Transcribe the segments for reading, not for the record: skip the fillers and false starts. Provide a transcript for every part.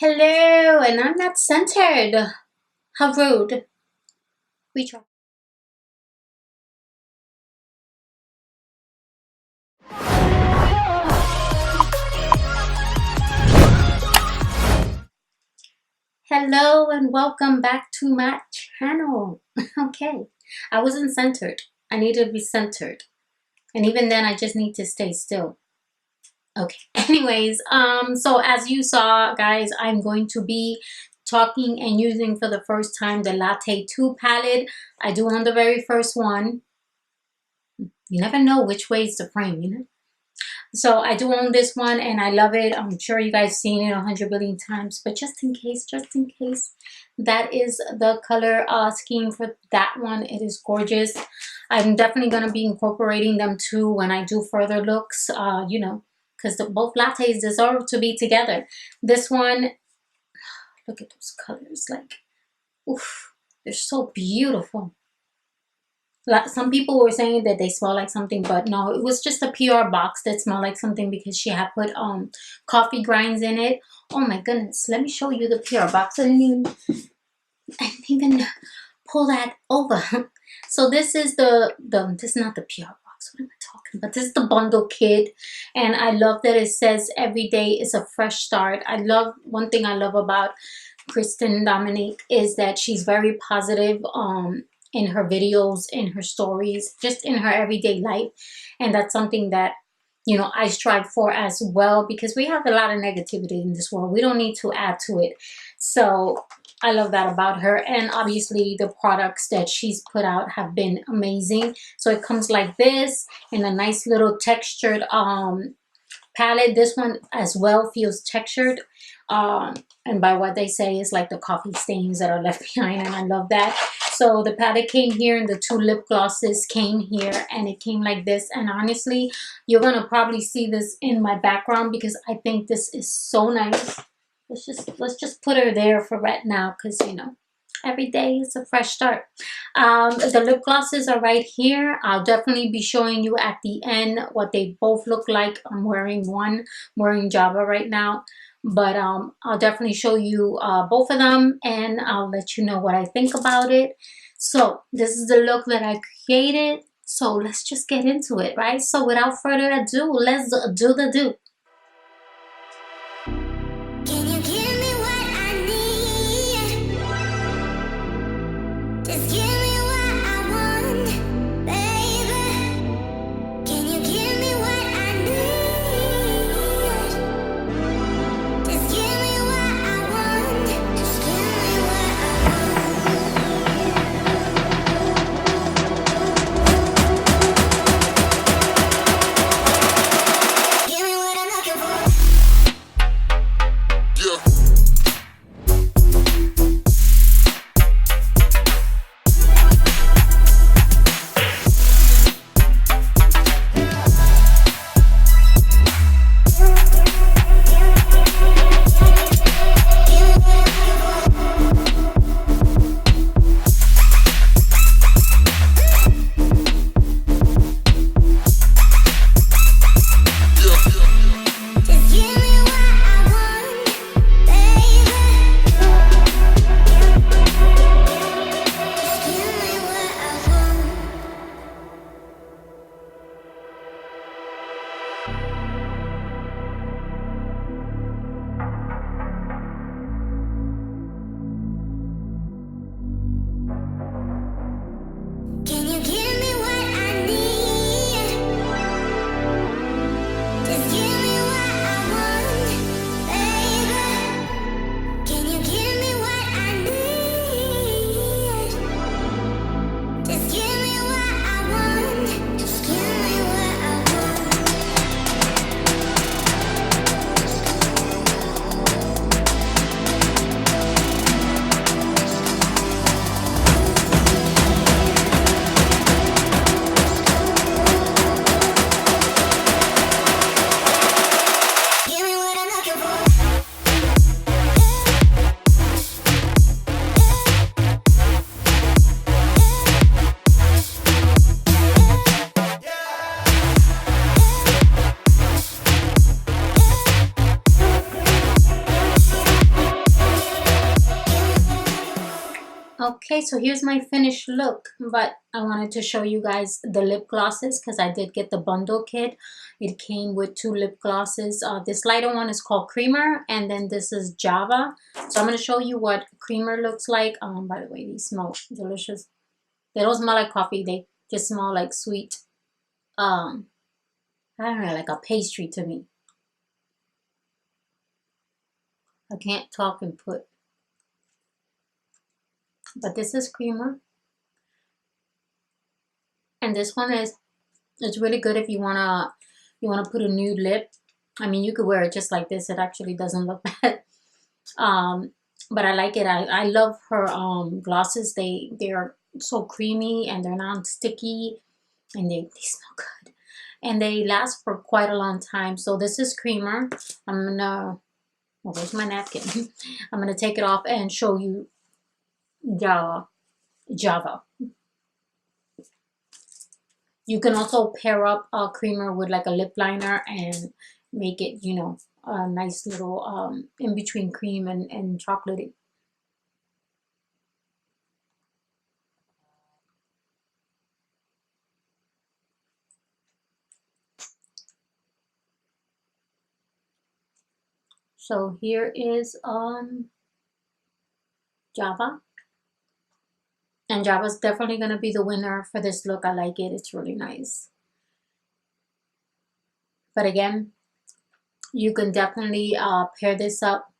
Hello, and I'm not centered. How rude. We try. Hello, and welcome back to my channel. Okay, I wasn't centered. I need to be centered. And even then, I just need to stay still. Okay, anyways, so as you saw, guys, I'm going to be talking and using for the first time the Latte 2 palette. I do on the very first one. You never know which way is the frame, you know? So I do own this one and I love it. I'm sure you guys seen it 100 billion times, but just in case, that is the color scheme for that one. It is gorgeous. I'm definitely going to be incorporating them too when I do further looks, you know, because both lattes deserve to be together. This one, look at those colors, like, oof, they're so beautiful. Some people were saying that they smell like something, but no, it was just a PR box that smelled like something because she had put coffee grinds in it. Oh my goodness, let me show you the PR box. I didn't even pull that over. So this is this is not the PR box. What am I talking about? This is the bundle kit, and I love that it says every day is a fresh start. I love, one thing I love about Dominique is that she's very positive in her videos, in her stories, just in her everyday life. And that's something that, you know, I strive for as well, because we have a lot of negativity in this world. We don't need to add to it. So I love that about her. And obviously the products that she's put out have been amazing. So it comes like this in a nice little textured palette. This one as well feels textured, and by what they say is like the coffee stains that are left behind, and I love that. So the palette came here, and the two lip glosses came here, and it came like this. And honestly, you're gonna probably see this in my background because I think this is so nice. Let's just put her there for right now, because you know, every day is a fresh start. The lip glosses are right here. I'll definitely be showing you at the end what they both look like. I'm wearing one, I'm wearing Java right now, but I'll definitely show you both of them, and I'll let you know what I think about it. So this is the look that I created. So let's just get into it, right? So without further ado, let's do the do. Give me what I Okay, so here's my finished look, but I wanted to show you guys the lip glosses because I did get the bundle kit. It came with 2 lip glosses. This lighter one is called Creamer, and then this is Java. So I'm going to show you what Creamer looks like. By the way, these smell delicious. They don't smell like coffee. They just smell like sweet, I don't know, like a pastry to me. I can't talk and put. But this is Creamer. And this one is, it's really good if you wanna put a nude lip. I mean, you could wear it just like this. It actually doesn't look bad. But I like it. I love her glosses. They're so creamy and they're non-sticky and they smell good. And they last for quite a long time. So this is Creamer. I'm gonna, well, where's my napkin? I'm gonna take it off and show you Java. You can also pair up a Creamer with like a lip liner and make it, you know, a nice little in between cream and chocolatey. So here is Java. And Java's definitely going to be the winner for this look. I like it. It's really nice. But again, you can definitely pair this up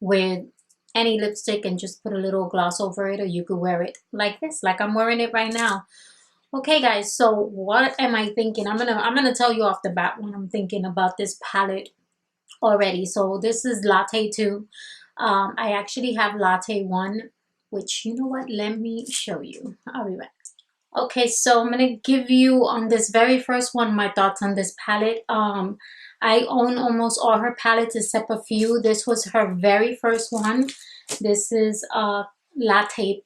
with any lipstick and just put a little gloss over it, or you could wear it like this, like I'm wearing it right now. Okay, guys, so what am I thinking? I'm gonna tell you off the bat when I'm thinking about this palette already. So this is Latte 2. I actually have Latte 1, which, you know what? Let me show you. I'll be back. Okay, so I'm gonna give you on this very first one my thoughts on this palette. I own almost all her palettes except a few. This was her very first one. This is Latte.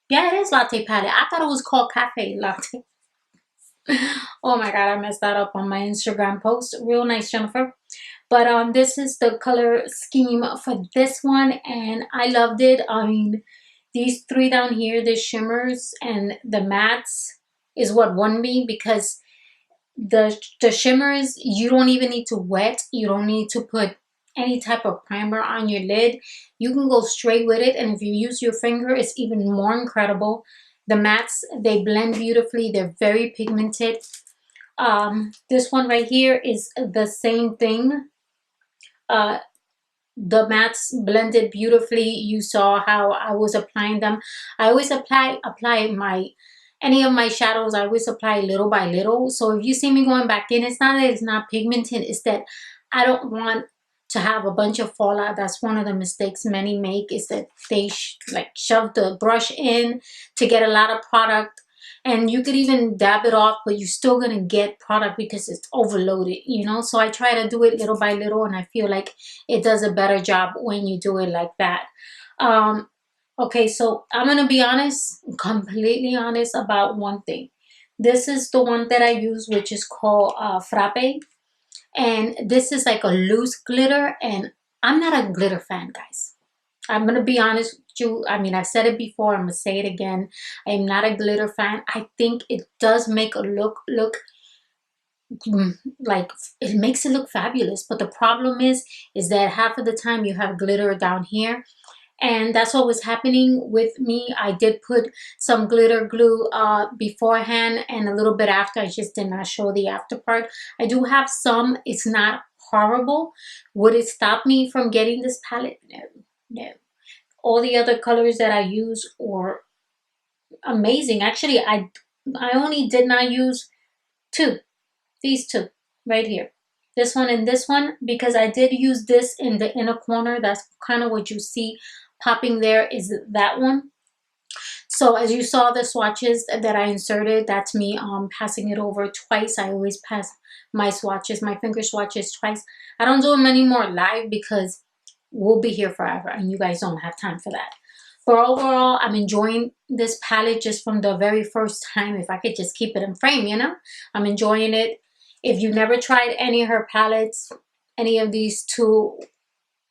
Yeah, it is Latte palette. I thought it was called Cafe Latte. Oh my god, I messed that up on my Instagram post. Real nice, Jennifer. But this is the color scheme for this one, and I loved it. I mean, these 3 down here, the shimmers and the mattes, is what won me, because the shimmers, you don't even need to wet. You don't need to put any type of primer on your lid. You can go straight with it, and if you use your finger, it's even more incredible. The mattes, they blend beautifully. They're very pigmented. This one right here is the same thing. The mattes blended beautifully. You saw how I was applying them. I always apply any of my shadows. I always apply little by little. So if you see me going back in, it's not that it's not pigmented, it's that I don't want to have a bunch of fallout. That's one of the mistakes many make, is that they like shove the brush in to get a lot of product. And you could even dab it off, but you're still going to get product because it's overloaded, you know? So I try to do it little by little, and I feel like it does a better job when you do it like that. Okay, so I'm going to be honest, completely honest about one thing. This is the one that I use, which is called Frappe. And this is like a loose glitter, and I'm not a glitter fan, guys. I'm going to be honest with you. I mean, I've said it before. I'm going to say it again. I am not a glitter fan. I think it does make a look like, it makes it look fabulous. But the problem is that half of the time you have glitter down here. And that's what was happening with me. I did put some glitter glue beforehand and a little bit after. I just did not show the after part. I do have some. It's not horrible. Would it stop me from getting this palette? No, no. All the other colors that I use are amazing. Actually, I only did not use 2. These 2 right here. This one and this one, because I did use this in the inner corner. That's kind of what you see popping there, is that one. So as you saw, the swatches that I inserted, that's me passing it over twice. I always pass my swatches, my finger swatches, twice. I don't do them anymore live because we'll be here forever and you guys don't have time for that. But overall, I'm enjoying this palette just from the very first time. If I could just keep it in frame, you know, I'm enjoying it. If you never tried any of her palettes, any of these 2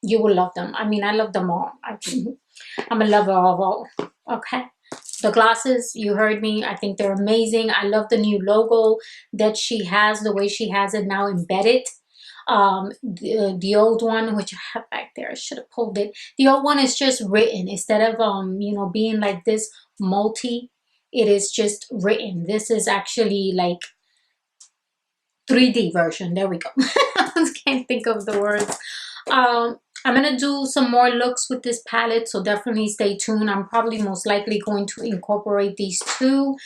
You will love them. I mean, I love them all. I'm a lover of all. Okay. The glosses, you heard me. I think they're amazing. I love the new logo that she has, the way she has it now embedded. The old one, which I have back there, I should have pulled it. The old one is just written instead of you know, being like this multi. It is just written. This is actually like 3D version. There we go. I can't think of the words. I'm gonna do some more looks with this palette, so definitely stay tuned. I'm probably most likely going to incorporate these two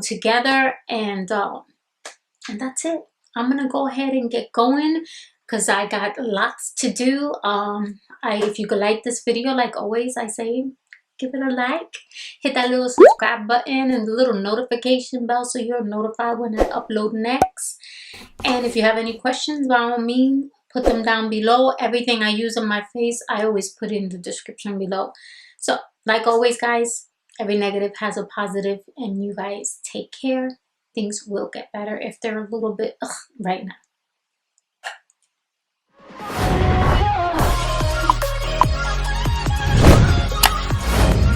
together, and that's it. I'm gonna go ahead and get going because I got lots to do. If you could like this video, like always I say, give it a like, hit that little subscribe button and the little notification bell so you're notified when I upload next. And if you have any questions, by all means, put them down below. Everything I use on my face, I always put in the description below. So, like always, guys, every negative has a positive, and you guys take care. Things will get better if they're a little bit right now.